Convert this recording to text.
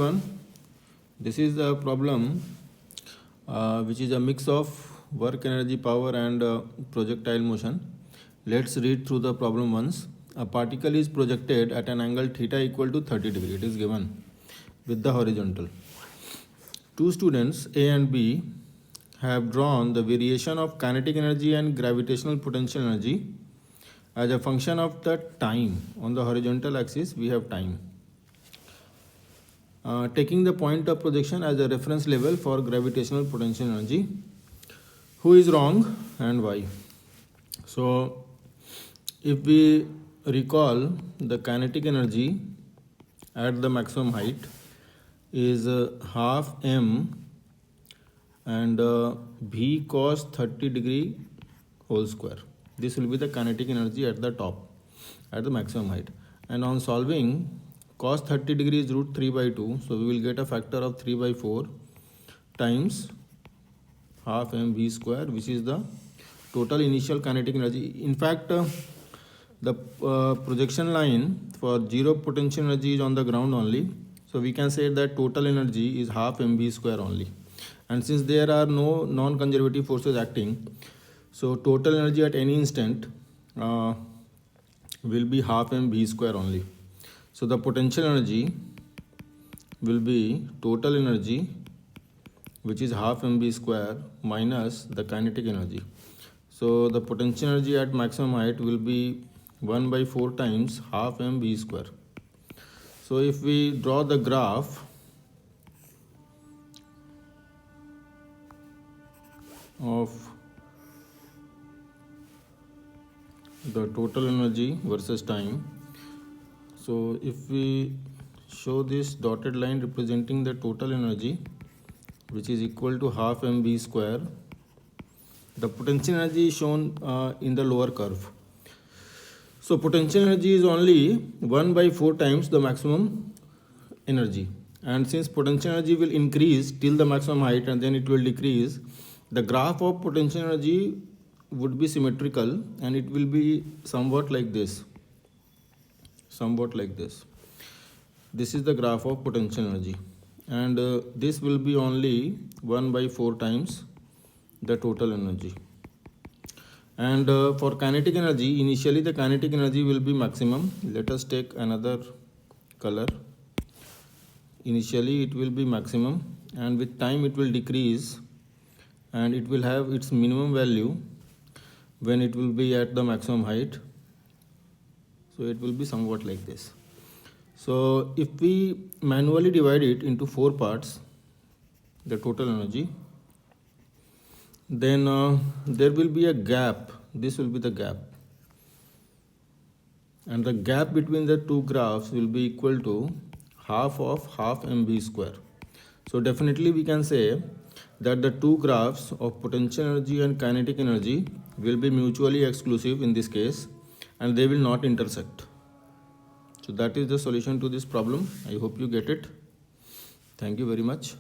One, this is a problem which is a mix of work energy power and projectile motion. Let's read through the problem once. A particle is projected at an angle theta equal to 30 degree. It is given with the horizontal. Two students A and B have drawn the variation of kinetic energy and gravitational potential energy as a function of the time. On the horizontal axis we have time. Taking the point of projection as a reference level for gravitational potential energy. Who is wrong and why? So if we recall, the kinetic energy at the maximum height is half m and v cos 30 degree whole square. This will be the kinetic energy at the top, at the maximum height. And on solving, cos 30 degree is root 3 by 2, so we will get a factor of 3 by 4 times half mv square, which is the total initial kinetic energy. In fact, the projection line for zero potential energy is on the ground only, so we can say that total energy is half mv square only. And since there are no non-conservative forces acting, so total energy at any instant will be half mv square only. So the potential energy will be total energy, which is half mv square minus the kinetic energy. So the potential energy at maximum height will be 1 by 4 times half mv square. So if we draw the graph of the total energy versus time, so if we show this dotted line representing the total energy, which is equal to half mv square, the potential energy is shown in the lower curve. So potential energy is only 1 by 4 times the maximum energy, and since potential energy will increase till the maximum height and then it will decrease, the graph of potential energy would be symmetrical and it will be somewhat like this. This is the graph of potential energy, and this will be only 1 by 4 times the total energy. And for kinetic energy, initially the kinetic energy will be maximum. Let us take another color. Initially it will be maximum, and with time it will decrease, and it will have its minimum value when it will be at the maximum height. So it will be somewhat like this. So if we manually divide it into 4 parts, the total energy, then there will be a gap. This will be the gap, and the gap between the two graphs will be equal to half of half mv square. So definitely we can say that the two graphs of potential energy and kinetic energy will be mutually exclusive in this case, and they will not intersect. So that is the solution to this problem. I hope you get it. Thank you very much.